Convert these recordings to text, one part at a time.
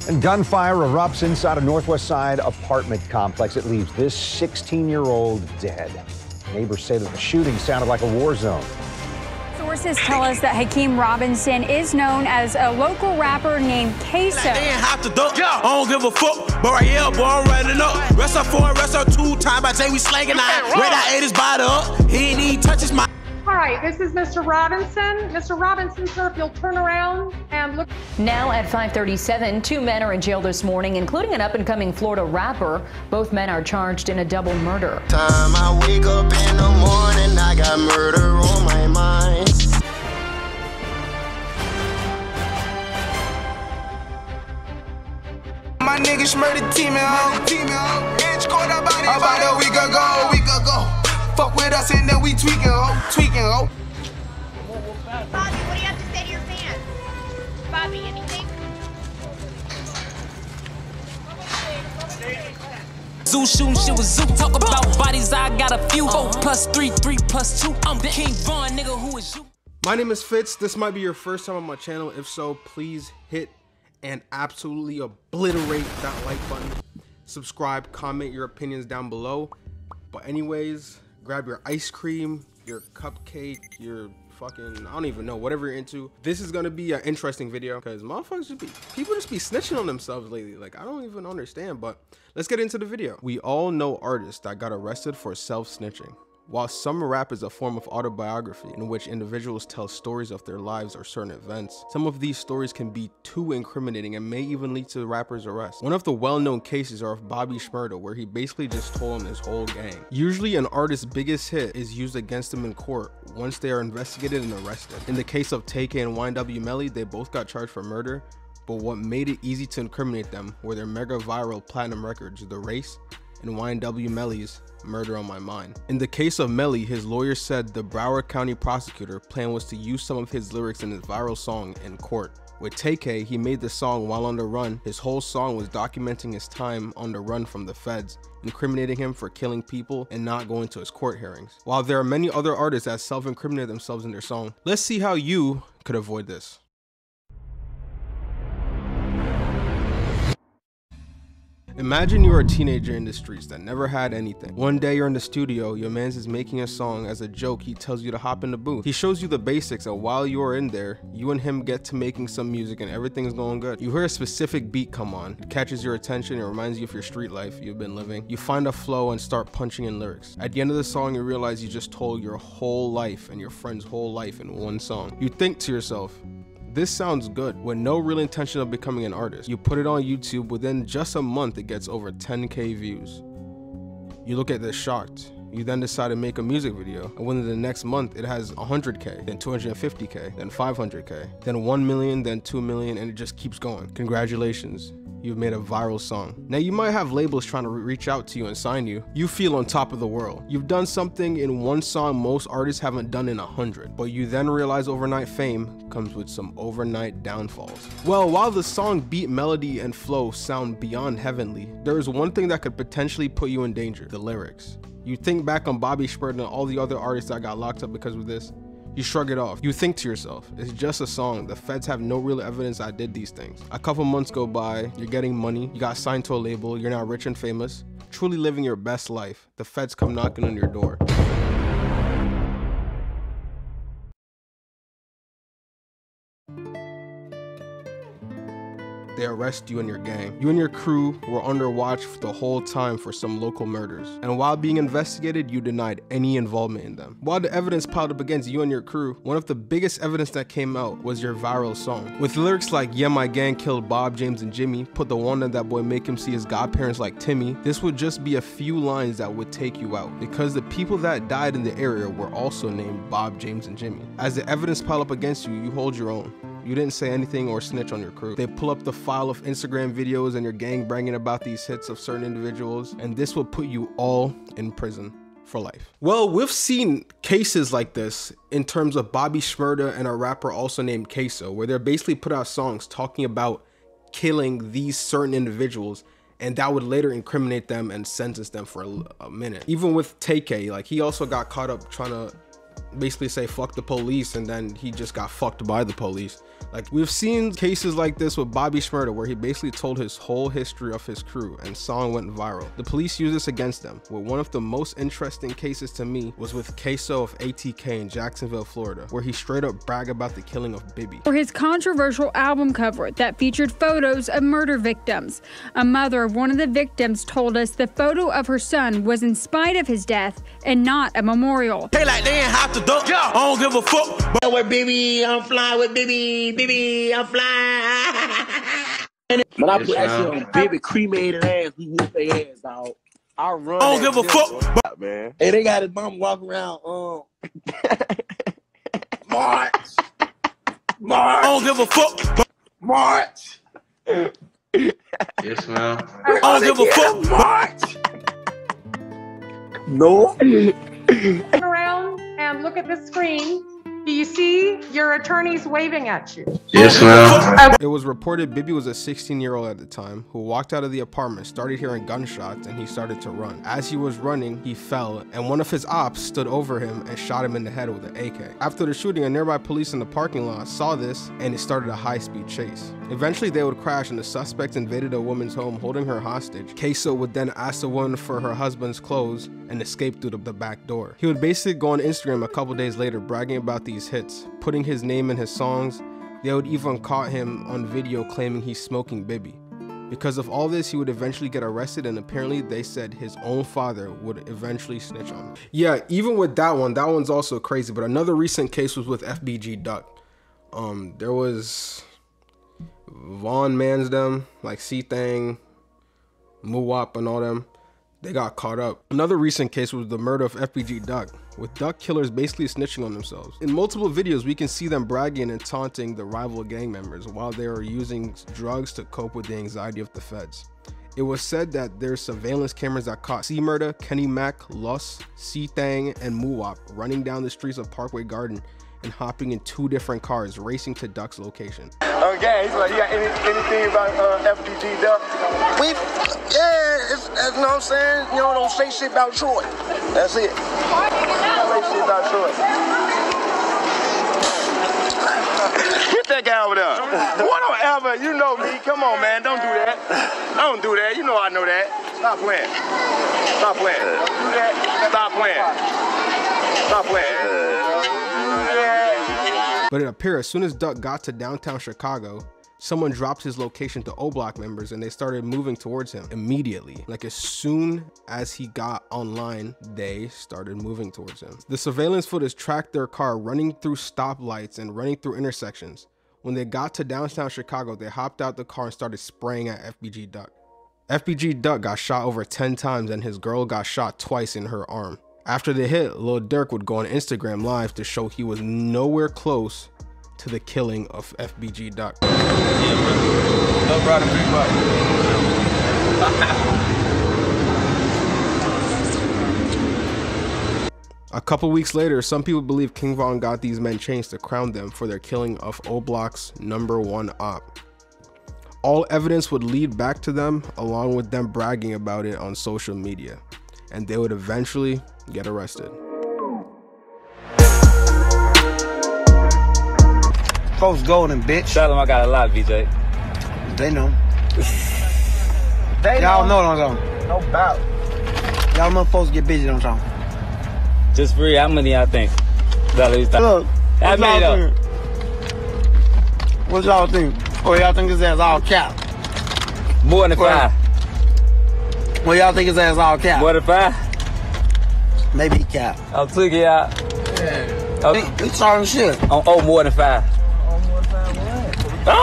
And gunfire erupts inside a Northwest Side apartment complex. It leaves this 16-year-old dead. Neighbors say that the shooting sounded like a war zone. Sources tell us that Hakeem Robinson is known as a local rapper named Queso. They ain't have to duck. I don't give a fuck. But right here, boy, I'm running up. Rest up 4, rest up 2. Time by day, we slanging out. Red I ate his body up. He ain't even touch his mind. All right, this is Mr. Robinson. Mr. Robinson, sir, if you'll turn around and look. Now at 5:37, 2 men are in jail this morning, including an up-and-coming Florida rapper. Both men are charged in a double murder. Time I wake up in the morning, I got murder on my mind. My niggas murdered team out. Bitch caught about a week ago. Fuck with us and then we tweaking, ho. Bobby, what do you have to say to your fans? Bobby, anything? Zoo shooting shit with Zoo. Talk about bodies, I got a few. 4 plus 3, 3 plus 2. I'm the King Von, nigga, who is you? My name is Fitz. This might be your first time on my channel. If so, please hit and absolutely obliterate that like button. Subscribe, comment your opinions down below. But anyways, grab your ice cream, your cupcake, your fucking, I don't even know, whatever you're into. This is gonna be an interesting video because motherfuckers people just be snitching on themselves lately. Like, I don't even understand, but let's get into the video. We all know artists that got arrested for self-snitching. While some rap is a form of autobiography in which individuals tell stories of their lives or certain events, some of these stories can be too incriminating and may even lead to the rapper's arrest. One of the well-known cases are of Bobby Shmurda, where he basically just told on his whole gang. Usually an artist's biggest hit is used against them in court once they are investigated and arrested. In the case of Tik and YNW Melly, they both got charged for murder, but what made it easy to incriminate them were their mega viral platinum records, The Race, and YNW Melly's Murder on My Mind. In the case of Melly, his lawyer said the Broward County prosecutor plan was to use some of his lyrics in his viral song in court. With Tik, he made the song while on the run. His whole song was documenting his time on the run from the feds, incriminating him for killing people and not going to his court hearings. While there are many other artists that self-incriminate themselves in their song, let's see how you could avoid this. Imagine you're a teenager in the streets that never had anything. One day you're in the studio, your man's is making a song. As a joke, he tells you to hop in the booth. He shows you the basics, and while you're in there, you and him get to making some music and everything's going good. You hear a specific beat come on. It catches your attention, it reminds you of your street life you've been living. You find a flow and start punching in lyrics. At the end of the song, you realize you just told your whole life and your friend's whole life in one song. You think to yourself, this sounds good, with no real intention of becoming an artist. You put it on YouTube, within just a month it gets over 10K views. You look at this shocked. You then decide to make a music video, and within the next month it has 100K, then 250K, then 500K, then 1 million, then 2 million, and it just keeps going. Congratulations, you've made a viral song. Now you might have labels trying to reach out to you and sign you. You feel on top of the world. You've done something in one song most artists haven't done in 100, but you then realize overnight fame comes with some overnight downfalls. Well, while the song beat, melody, and flow sound beyond heavenly, there is one thing that could potentially put you in danger: the lyrics. You think back on Bobby Shmurda and all the other artists that got locked up because of this. You shrug it off. You think to yourself, it's just a song. The feds have no real evidence I did these things. A couple months go by, you're getting money, you got signed to a label, you're now rich and famous, truly living your best life. The feds come knocking on your door. They arrest you and your gang. You and your crew were under watch the whole time for some local murders, and while being investigated, you denied any involvement in them. While the evidence piled up against you and your crew, one of the biggest evidence that came out was your viral song. With lyrics like, "Yeah, my gang killed Bob, James, and Jimmy, put the one on that boy, make him see his godparents like Timmy," this would just be a few lines that would take you out, because the people that died in the area were also named Bob, James, and Jimmy. As the evidence piled up against you, you hold your own. You didn't say anything or snitch on your crew. They pull up the file of Instagram videos and your gang bragging about these hits of certain individuals, and this will put you all in prison for life. Well, we've seen cases like this in terms of Bobby Shmurda and a rapper also named Queso, where they're basically put out songs talking about killing these certain individuals, and that would later incriminate them and sentence them for a minute. Even with Tik, like, he also got caught up trying to basically say fuck the police, and then he just got fucked by the police. Like, we've seen cases like this with Bobby Shmurda, where he basically told his whole history of his crew and song went viral. The police used this against them. But one of the most interesting cases to me was with Queso of ATK in Jacksonville, Florida, where he straight up bragged about the killing of Bibby. For his controversial album cover that featured photos of murder victims. A mother of one of the victims told us the photo of her son was in spite of his death and not a memorial. They like they ain't have to duck. I don't give a fuck. But with Bibby, I'm flying with Bibby. Bibby, I'm flying. But I put that shit on Bibby, cremated ass. We whoop their ass, dog. I run. I don't give a fuck, man. Hey, they got his mom walking around. March. I don't give a fuck. March. Yes, ma'am. I don't give a fuck. March. No. Turn around and look at the screen. Do you see your attorneys waving at you? Yes, ma'am. It was reported Bibby was a 16-year-old at the time who walked out of the apartment, started hearing gunshots, and he started to run. As he was running, he fell, and one of his ops stood over him and shot him in the head with an AK. After the shooting, a nearby police in the parking lot saw this, and it started a high-speed chase. Eventually, they would crash, and the suspect invaded a woman's home, holding her hostage. Queso would then ask the woman for her husband's clothes and escape through the back door. He would basically go on Instagram a couple days later, bragging about these hits, putting his name in his songs. They would even caught him on video claiming he's smoking Bibby. Because of all this, he would eventually get arrested, and apparently they said his own father would eventually snitch on him. Yeah, even with that one's also crazy. But another recent case was with FBG Duck. There was Vaughn Mansdem, like C-Thang, Muwap and all them. They got caught up. Another recent case was the murder of FBG Duck, with Duck killers basically snitching on themselves. In multiple videos, we can see them bragging and taunting the rival gang members while they are using drugs to cope with the anxiety of the feds. It was said that there's surveillance cameras that caught C-Murda, Kenny Mac, Lus, C-Thang, and Muwap running down the streets of Parkway Garden and hopping in 2 different cars, racing to Duck's location. Okay, he's like, you got anything about FBG Duck? You know what I'm saying? You don't say shit about Troy. That's it. Don't say shit about Troy. Get that guy over there. Whatever, you know me. Come on, man, don't do that. Don't do that. You know I know that. Stop playing. Stop playing. Do that. Stop playing. Stop playing. But it appeared as soon as Duck got to downtown Chicago, someone dropped his location to O-Block members and they started moving towards him immediately. Like, as soon as he got online, they started moving towards him. The surveillance footage tracked their car running through stoplights and running through intersections. When they got to downtown Chicago, they hopped out the car and started spraying at FBG Duck. FBG Duck got shot over 10 times and his girl got shot twice in her arm. After the hit, Lil Durk would go on Instagram Live to show he was nowhere close to the killing of FBG Duck. A couple weeks later, some people believe King Von got these men chains to crown them for their killing of O-Block's #1 op. All evidence would lead back to them, along with them bragging about it on social media, and they would eventually get arrested. Folks golden, bitch. Tell them I got a lot, VJ. They know. Y'all know what I'm talking. No doubt. Y'all know folks get busy, don't y'all? Just free, how many y'all think? Look, what y'all think? Oh, y'all think his ass all cap? More than 5. Well, y'all think his ass all cap? More than 5? Maybe he cap. I'll take it out. Yeah. He talking shit. Oh, more than 5.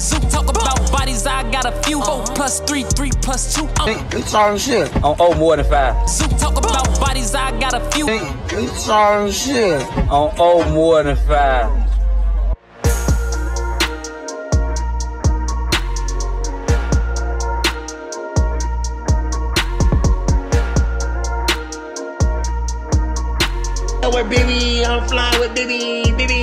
So talk about bodies, I got a few. 4 + 3, 3 + 2. He talking shit. Oh, more than 5. So talk about bodies, I got a few. He talking shit. Oh, more than 5. With Bibby, I'm flying with Bibby. Bibby,